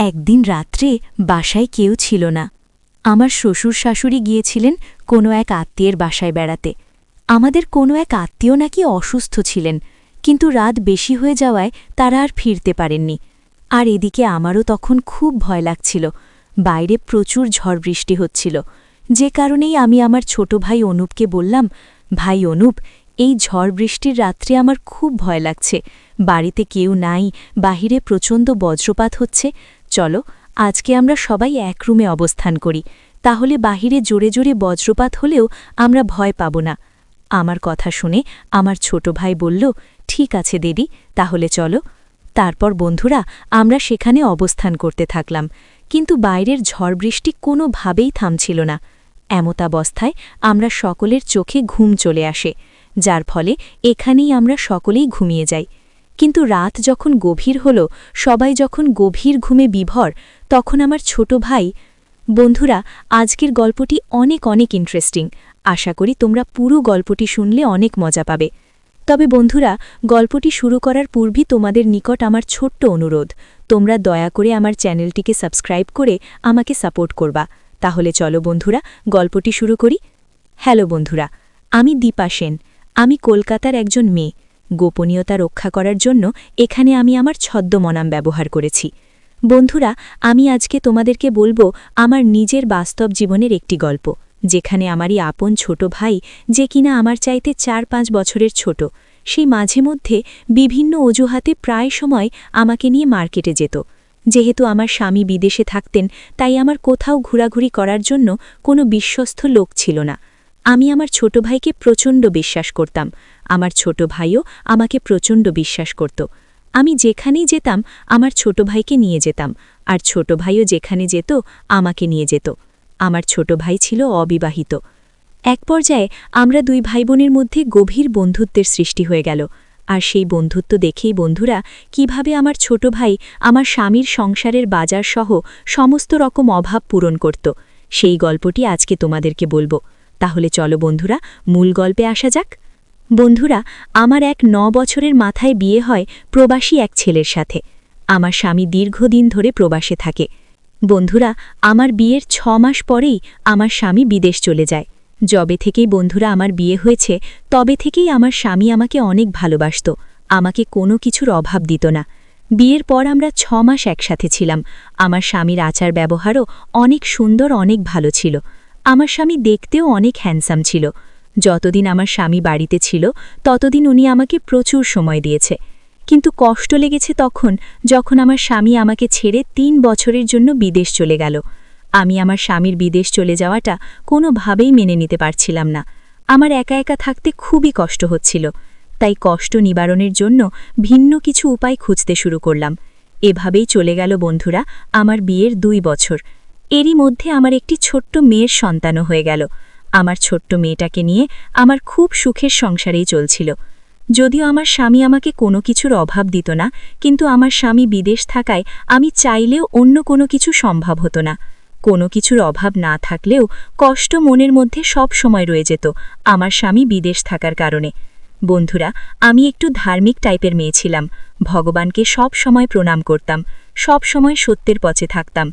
একদিন রাত্রে বাসায় কেউ ছিল না। আমার শ্বশুর শাশুড়ি গিয়েছিলেন কোনো এক আত্মীয়ের বাসায় বেড়াতে। আমাদের কোনো এক আত্মীয় নাকি অসুস্থ ছিলেন, কিন্তু রাত বেশি হয়ে যাওয়ায় তারা আর ফিরতে পারেননি। আর এদিকে আমারও তখন খুব ভয় লাগছিল। বাইরে প্রচুর ঝড় বৃষ্টি হচ্ছিল, যে কারণেই আমি আমার ছোট ভাই অনুপকে বললাম, ভাই অনুপ, এই ঝড় বৃষ্টির রাত্রে আমার খুব ভয় লাগছে। বাড়িতে কেউ নাই, বাহিরে প্রচণ্ড বজ্রপাত হচ্ছে। চলো আজকে আমরা সবাই এক রুমে অবস্থান করি, তাহলে বাহিরে জোরে জোরে বজ্রপাত হলেও আমরা ভয় পাব না। আমার কথা শুনে আমার ছোট ভাই বলল, ঠিক আছে দিদি, তাহলে চলো। তারপর বন্ধুরা আমরা সেখানে অবস্থান করতে থাকলাম, কিন্তু বাইরের ঝড় বৃষ্টি কোনোভাবেই থামছিল না। এমতাবস্থায় আমরা সকলের চোখে ঘুম চলে আসে, যার ফলে এখানেই আমরা সকলেই ঘুমিয়ে যাই। কিন্তু রাত যখন গভীর হল, সবাই যখন গভীর ঘুমে বিভোর, তখন আমার ছোট ভাই। বন্ধুরা, আজকের গল্পটি অনেক অনেক ইন্টারেস্টিং। আশা করি তোমরা পুরো গল্পটি শুনলে অনেক মজা পাবে। তবে বন্ধুরা, গল্পটি শুরু করার পূর্বেই তোমাদের নিকট আমার ছোট্ট অনুরোধ, তোমরা দয়া করে আমার চ্যানেলটিকে সাবস্ক্রাইব করে আমাকে সাপোর্ট করবা। তাহলে চলো বন্ধুরা, গল্পটি শুরু করি। হ্যালো বন্ধুরা, আমি দীপা সেন। আমি কলকাতার একজন মেয়ে। গোপনীয়তা রক্ষা করার জন্য এখানে আমি আমার ছদ্মনাম ব্যবহার করেছি। বন্ধুরা, আমি আজকে তোমাদেরকে বলবো আমার নিজের বাস্তব জীবনের একটি গল্প, যেখানে আমারই আপন ছোট ভাই, যে কিনা আমার চাইতে ৪-৫ বছরের ছোট, সেই মাঝে মধ্যে বিভিন্ন অজুহাতে প্রায় সময় আমাকে নিয়ে মার্কেটে যেত। যেহেতু আমার স্বামী বিদেশে থাকতেন, তাই আমার কোথাও ঘোরাঘুরি করার জন্য কোনো বিশ্বস্ত লোক ছিল না। আমি আমার ছোট ভাইকে প্রচণ্ড বিশ্বাস করতাম, আমার ছোট ভাইও আমাকে প্রচণ্ড বিশ্বাস করত। আমি যেখানেই যেতাম আমার ছোট ভাইকে নিয়ে যেতাম, আর ছোট ভাইও যেখানে যেত আমাকে নিয়ে যেত। আমার ছোট ভাই ছিল অবিবাহিত। এক পর্যায়ে আমরা দুই ভাইবোনের মধ্যে গভীর বন্ধুত্বের সৃষ্টি হয়ে গেল। আর সেই বন্ধুত্ব দেখেই বন্ধুরা কিভাবে আমার ছোট ভাই আমার স্বামীর সংসারের বাজারসহ সমস্ত রকম অভাব পূরণ করত, সেই গল্পটি আজকে তোমাদেরকে বলবো। তাহলে চলো বন্ধুরা, মূল গল্পে আসা যাক। বন্ধুরা, আমার ৯ বছরের মাথায় বিয়ে হয় প্রবাসী এক ছেলের সাথে। আমার স্বামী দীর্ঘদিন ধরে প্রবাসে থাকে। বন্ধুরা, আমার বিয়ের ৬ মাস পরেই আমার স্বামী বিদেশ চলে যায়। যবে থেকেই বন্ধুরা আমার বিয়ে হয়েছে, তবে থেকেই আমার স্বামী আমাকে অনেক ভালোবাসত, আমাকে কোনো কিছুর অভাব দিত না। বিয়ের পর আমরা ৬ মাস একসাথে ছিলাম। আমার স্বামীর আচার ব্যবহারও অনেক সুন্দর, অনেক ভালো ছিল। আমার স্বামী দেখতেও অনেক হ্যান্ডসাম ছিল। যতদিন আমার স্বামী বাড়িতে ছিল, ততদিন উনি আমাকে প্রচুর সময় দিয়েছে। কিন্তু কষ্ট লেগেছে তখন, যখন আমার স্বামী আমাকে ছেড়ে ৩ বছরের জন্য বিদেশ চলে গেল। আমি আমার স্বামীর বিদেশ চলে যাওয়াটা কোনোভাবেই মেনে নিতে পারছিলাম না। আমার একা একা থাকতে খুবই কষ্ট হচ্ছিল। তাই কষ্ট নিবারণের জন্য ভিন্ন কিছু উপায় খুঁজতে শুরু করলাম। এভাবেই চলে গেল বন্ধুরা আমার বিয়ের ২ বছর। এরই মধ্যে আমার একটি ছোট্ট মেয়ের সন্তানও হয়ে গেল। আমার ছোট্ট মেয়েটাকে নিয়ে আমার খুব সুখের সংসারেই চলছিল। যদিও আমার স্বামী আমাকে কোনো কিছুর অভাব দিত না, কিন্তু আমার স্বামী বিদেশ থাকায় আমি চাইলেও অন্য কোনো কিছু সম্ভব হতো না। কোনো কিছুর অভাব না থাকলেও কষ্ট মনের মধ্যে সব সময় রয়ে যেত আমার স্বামী বিদেশ থাকার কারণে। বন্ধুরা, আমি একটু ধার্মিক টাইপের মেয়ে ছিলাম। ভগবানকে সব সময় প্রণাম করতাম, সব সময় সত্যের পথে থাকতাম,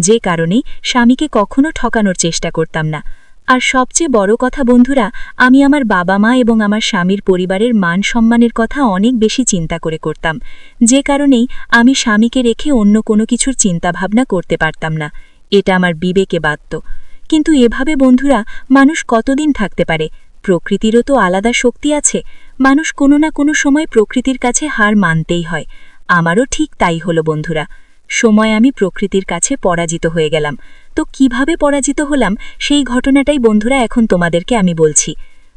যে কারণেই স্বামীকে কখনো ঠকানোর চেষ্টা করতাম না। আর সবচেয়ে বড় কথা বন্ধুরা, আমি আমার বাবা মা এবং আমার স্বামীর পরিবারের মান সম্মানের কথা অনেক বেশি চিন্তা করে করতাম, যে কারণেই আমি স্বামীকে রেখে অন্য কোনো কিছুর চিন্তাভাবনা করতে পারতাম না। এটা আমার বিবেকে বাধত। কিন্তু এভাবে বন্ধুরা মানুষ কতদিন থাকতে পারে? প্রকৃতিরও তো আলাদা শক্তি আছে। মানুষ কোনো না কোনো সময় প্রকৃতির কাছে হার মানতেই হয়। আমারও ঠিক তাই হলো বন্ধুরা। সময় আমি প্রকৃতির কাছে পরাজিত হয়ে গেলাম। তো কিভাবে পরাজিত হলাম সেই ঘটনাটাই বন্ধুরা এখন তোমাদেরকে আমি বলছি।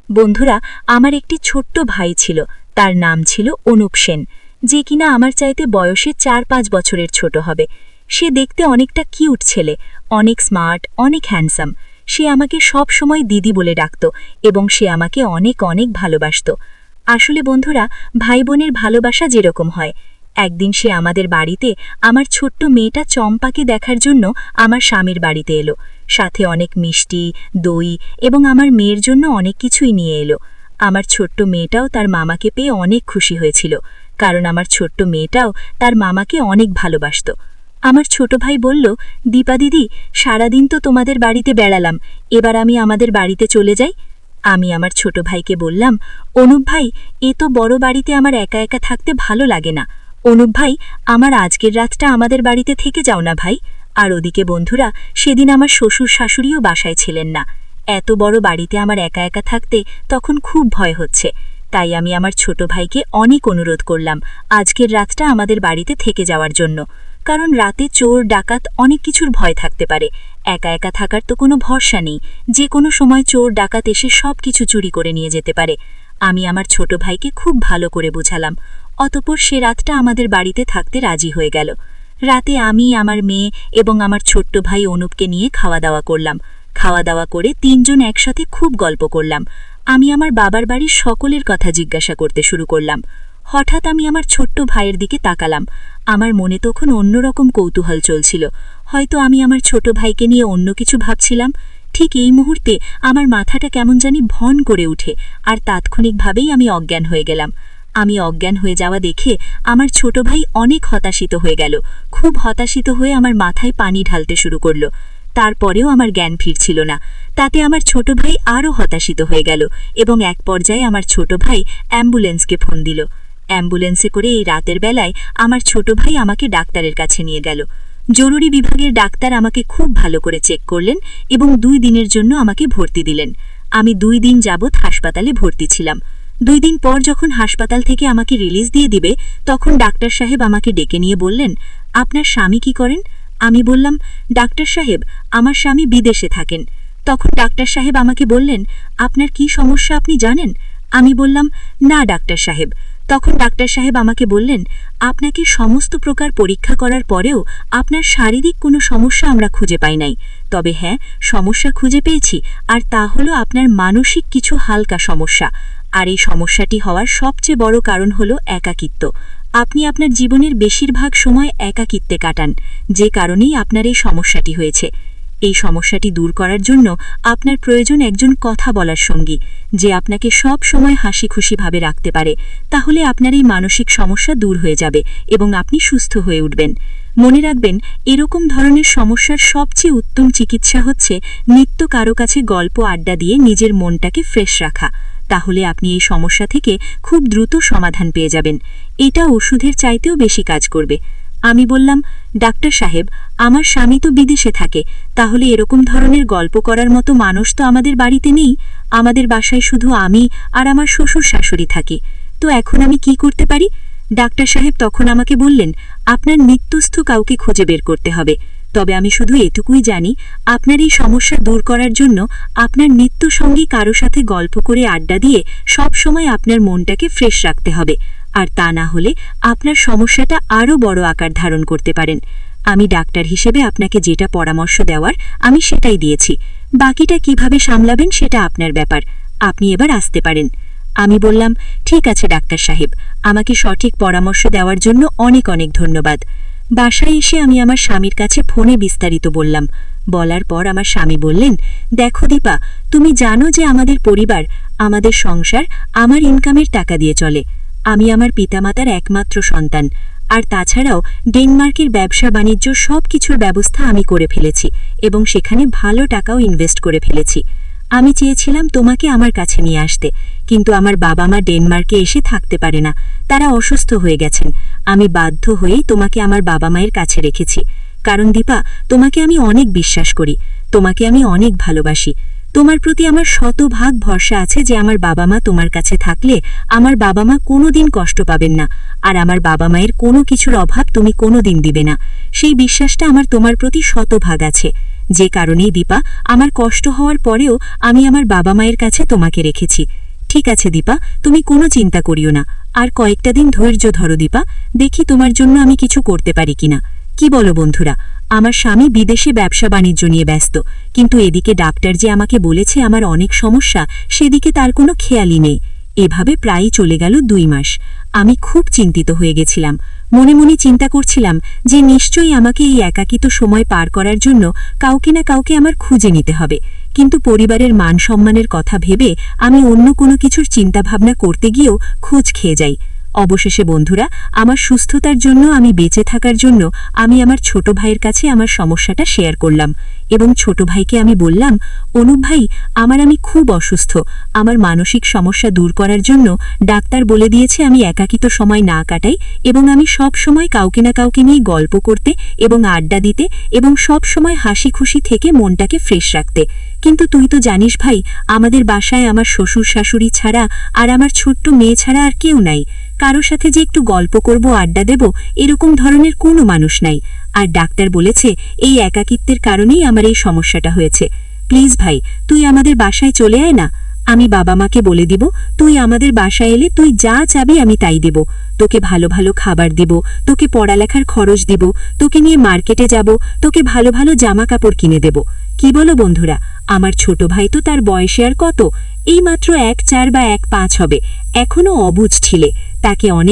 বন্ধুরা, আমার একটি ছোট্ট ভাই ছিল, তার নাম ছিল অনুপ সেন, যে কিনা আমার চাইতে বয়সে ৪-৫ বছরের ছোট হবে। সে দেখতে অনেকটা কিউট ছেলে, অনেক স্মার্ট, অনেক হ্যান্ডসাম। সে আমাকে সব সময় দিদি বলে ডাকত এবং সে আমাকে অনেক অনেক ভালোবাসত। আসলে বন্ধুরা, ভাই বোনের ভালোবাসা যেরকম হয়। একদিন সে আমাদের বাড়িতে আমার ছোট্ট মেয়েটা চম্পাকে দেখার জন্য আমার স্বামীর বাড়িতে এলো। সাথে অনেক মিষ্টি, দই এবং আমার মেয়ের জন্য অনেক কিছুই নিয়ে এলো। আমার ছোট্ট মেয়েটাও তার মামাকে পেয়ে অনেক খুশি হয়েছিল, কারণ আমার ছোট্ট মেয়েটাও তার মামাকে অনেক ভালোবাসত। আমার ছোট ভাই বলল, দীপা দিদি, সারাদিন তো তোমাদের বাড়িতে বেড়ালাম, এবার আমি আমাদের বাড়িতে চলে যাই। আমি আমার ছোট ভাইকে বললাম, অনুপ ভাই, এ তো বড় বাড়িতে আমার একা একা থাকতে ভালো লাগে না। অনুপ ভাই, আমার আজকের রাতটা আমাদের বাড়িতে থেকে যাও না ভাই। আর ওদিকে বন্ধুরা, সেদিন আমার শ্বশুর শাশুড়িও বাসায় ছিলেন না। এত বড় বাড়িতে আমার একা একা থাকতে তখন খুব ভয় হচ্ছে। তাই আমি আমার ছোট ভাইকে অনেক অনুরোধ করলাম আজকের রাতটা আমাদের বাড়িতে থেকে যাওয়ার জন্য, কারণ রাতে চোর ডাকাত অনেক কিছুর ভয় থাকতে পারে। একা একা থাকার তো কোনো ভরসা নেই, যে কোনো সময় চোর ডাকাত এসে সব কিছু চুরি করে নিয়ে যেতে পারে। আমি আমার ছোট ভাইকে খুব ভালো করে বুঝালাম। অতঃপর সে রাতটা আমাদের বাড়িতে থাকতে রাজি হয়ে গেল। রাতে আমি, আমার মেয়ে এবং আমার ছোট্ট ভাই অনুপকে নিয়ে খাওয়া দাওয়া করলাম। খাওয়া দাওয়া করে তিনজন একসাথে খুব গল্প করলাম। আমি আমার বাবার বাড়ির সকলের কথা জিজ্ঞাসা করতে শুরু করলাম। হঠাৎ আমি আমার ছোট্ট ভাইয়ের দিকে তাকালাম। আমার মনে তখন অন্যরকম কৌতূহল চলছিল। হয়তো আমি আমার ছোট ভাইকে নিয়ে অন্য কিছু ভাবছিলাম। ঠিক এই মুহূর্তে আমার মাথাটা কেমন জানি ভন করে উঠে, আর তাৎক্ষণিকভাবেই আমি অজ্ঞান হয়ে গেলাম। আমি অজ্ঞান হয়ে যাওয়া দেখে আমার ছোট ভাই অনেক হতাশিত হয়ে গেল। খুব হতাশিত হয়ে আমার মাথায় পানি ঢালতে শুরু করল। তারপরেও আমার জ্ঞান ফিরছিল না। তাতে আমার ছোট ভাই আরও হতাশিত হয়ে গেল এবং এক পর্যায়ে আমার ছোট ভাই অ্যাম্বুলেন্সকে ফোন দিল। অ্যাম্বুলেন্সে করে এই রাতের বেলায় আমার ছোট ভাই আমাকে ডাক্তারের কাছে নিয়ে গেল। জরুরি বিভাগের ডাক্তার আমাকে খুব ভালো করে চেক করলেন এবং 2 দিনের জন্য আমাকে ভর্তি দিলেন। আমি 2 দিন যাবৎ হাসপাতালে ভর্তি ছিলাম। 2 দিন পর যখন হাসপাতাল থেকে আমাকে রিলিজ দিয়ে দিবে, তখন ডাক্তার সাহেব আমাকে ডেকে নিয়ে বললেন, আপনার স্বামী কি করেন? আমি বললাম, ডাক্তার সাহেব, আমার স্বামী বিদেশে থাকেন। তখন ডাক্তার সাহেব আমাকে বললেন, আপনার কি সমস্যা আপনি জানেন? আমি বললাম, না ডাক্তার সাহেব। তখন ডাক্তার সাহেব আমাকে বললেন, আপনাকে সমস্ত প্রকার পরীক্ষা করার পরেও আপনার শারীরিক কোনো সমস্যা আমরা খুঁজে পাই নাই। তবে হ্যাঁ, সমস্যা খুঁজে পেয়েছি, আর তা হলো আপনার মানসিক কিছু হালকা সমস্যা। আর এই সমস্যাটি হওয়ার সবচেয়ে বড় কারণ হলো একাকিত্ব। আপনি আপনার জীবনের বেশিরভাগ সময় একাকিত্বে কাটান, যে কারণেই আপনার এই সমস্যাটি হয়েছে। এই সমস্যাটি দূর করার জন্য আপনার প্রয়োজন একজন কথা বলার সঙ্গী, যে আপনাকে সব সময় হাসি খুশিভাবে রাখতে পারে। তাহলে আপনার এই মানসিক সমস্যা দূর হয়ে যাবে এবং আপনি সুস্থ হয়ে উঠবেন। মনে রাখবেন, এরকম ধরনের সমস্যার সবচেয়ে উত্তম চিকিৎসা হচ্ছে নিত্য কারো কাছে গল্প আড্ডা দিয়ে নিজের মনটাকে ফ্রেশ রাখা। তাহলে আপনি এই সমস্যা থেকে খুব দ্রুত সমাধান পেয়ে যাবেন। এটা ওষুধের চাইতেও বেশি কাজ করবে। আমি বললাম, ডাক্তার সাহেব, আমার স্বামী তো বিদেশে থাকে, তাহলে এরকম ধরনের গল্প করার মতো মানুষ তো আমাদের বাড়িতে নেই। আমাদের বাসায় শুধু আমি আর আমার শ্বশুর শাশুড়ি থাকি। তো এখন আমি কি করতে পারি? ডাক্তার সাহেব তখন আমাকে বললেন, আপনার নিত্যস্থ কাউকে খুঁজে বের করতে হবে। তবে আমি শুধু এটুকুই জানি, আপনার এই সমস্যা দূর করার জন্য আপনার নিত্য সঙ্গী কারো সাথে গল্প করে আড্ডা দিয়ে সব সময় আপনার মনটাকে ফ্রেশ রাখতে হবে। আর তা না হলে আপনার সমস্যাটা আরও বড় আকার ধারণ করতে পারেন। আমি ডাক্তার হিসেবে আপনাকে যেটা পরামর্শ দেওয়ার আমি সেটাই দিয়েছি। বাকিটা কিভাবে সামলাবেন সেটা আপনার ব্যাপার। আপনি এবার আসতে পারেন। আমি বললাম, ঠিক আছে ডাক্তার সাহেব, আমাকে সঠিক পরামর্শ দেওয়ার জন্য অনেক অনেক ধন্যবাদ। বাসায় এসে আমি আমার স্বামীর কাছে ফোনে বিস্তারিত বললাম। বলার পর আমার স্বামী বললেন, দেখো দীপা, তুমি জানো যে আমাদের পরিবার, আমাদের সংসার আমার ইনকামের টাকা দিয়ে চলে। আমি আমার পিতামাতার একমাত্র সন্তান। আর তাছাড়াও ডেনমার্কের ব্যবসা বাণিজ্য সব কিছুর ব্যবস্থা আমি করে ফেলেছি এবং সেখানে ভালো টাকাও ইনভেস্ট করে ফেলেছি। আমি চেয়েছিলাম তোমাকে আমার কাছে নিয়ে আসতে, কিন্তু আমার বাবা মা ডেনমার্কে এসে থাকতে পারে না, তারা অসুস্থ হয়ে গেছেন। আমি বাধ্য হয়েই তোমাকে আমার বাবা মায়ের কাছে রেখেছি। কারণ দীপা, তোমাকে আমি অনেক বিশ্বাস করি, তোমাকে আমি অনেক ভালোবাসি। তোমার প্রতি আমার শতভাগ ভরসা আছে যে আমার বাবা মা তোমার কাছে থাকলে আমার বাবা মা কোনোদিন কষ্ট পাবেন না, আর আমার বাবা মায়ের কোনো কিছুর অভাব তুমি কোনোদিন দিবে না। সেই বিশ্বাসটা আমার তোমার প্রতি শতভাগ আছে। যে কারণেই দীপা, আমার কষ্ট হওয়ার পরেও আমি আমার বাবা মায়ের কাছে তোমাকে রেখেছি। ঠিক আছে দীপা, তুমি কোনো চিন্তা করিও না। আর কয়েকটা দিন ধৈর্য ধরো দীপা, দেখি তোমার জন্য আমি কিছু করতে পারি কিনা। কি বলো বন্ধুরা? আমার স্বামী বিদেশে ব্যবসা বাণিজ্য নিয়ে ব্যস্ত, কিন্তু এদিকে ডাক্তার যে আমাকে বলেছে আমার অনেক সমস্যা, সেদিকে তার কোনো খেয়ালই নেই। এভাবে প্রায়ই চলে গেল 2 মাস। আমি খুব চিন্তিত হয়ে গেছিলাম। মনে মনে চিন্তা করছিলাম যে নিশ্চয়ই আমাকে এই একাকিত সময় পার করার জন্য কাউকে না কাউকে আমার খুঁজে নিতে হবে। কিন্তু পরিবারের মান সম্মানের কথা ভেবে আমি অন্য কোনো কিছুর চিন্তাভাবনা করতে গিয়েও খোঁজ খেয়ে যাই। অবশেষে বন্ধুরা, আমার সুস্থতার জন্য, আমি বেঁচে থাকার জন্য আমি আমার ছোট ভাইয়ের কাছে আমার সমস্যাটা শেয়ার করলাম এবং ছোট ভাইকে আমি বললাম, অনুপ ভাই, আমি খুব অসুস্থ। আমার মানসিক সমস্যা দূর করার জন্য ডাক্তার বলে দিয়েছে আমি একাকিত্ব সময় না কাটাই এবং আমি সব সময় কাউকে না কাউকে নিয়ে গল্প করতে এবং আড্ডা দিতে এবং সব সময় হাসি খুশি থেকে মনটাকে ফ্রেশ রাখতে। কিন্তু তুই তো জানিস ভাই, আমাদের বাসায় আমার শ্বশুর শাশুড়ি ছাড়া আর আমার ছোট্ট মেয়ে ছাড়া আর কেউ নাই। কারোর সাথে যে একটু গল্প করব, আড্ডা দেব, এরকম ধরনের কোনো মানুষ নাই। আর ডাক্তার বলেছে এই একাকিত্বের কারণেই আমার এই সমস্যাটা হয়েছে। প্লিজ ভাই, তুই আমাদের বাসায় চলে আয় না। আমি বাবা মাকে বলে দিব তুই আমাদের বাসায় এলে তুই যা চাবি আমি তাই দেব। তোকে ভালো ভালো খাবার দিব, তোকে পড়ালেখার খরচ দিব, তোকে নিয়ে মার্কেটে যাব, তোকে ভালো ভালো জামা কাপড় কিনে দেব। কি বলো বন্ধুরা? আমার ছোট ভাই তো তার বয়সে আর কত, এই মাত্র 1-4 বা 1-5 হবে, এখনো অবুঝ ছিলে। তাকে অনেক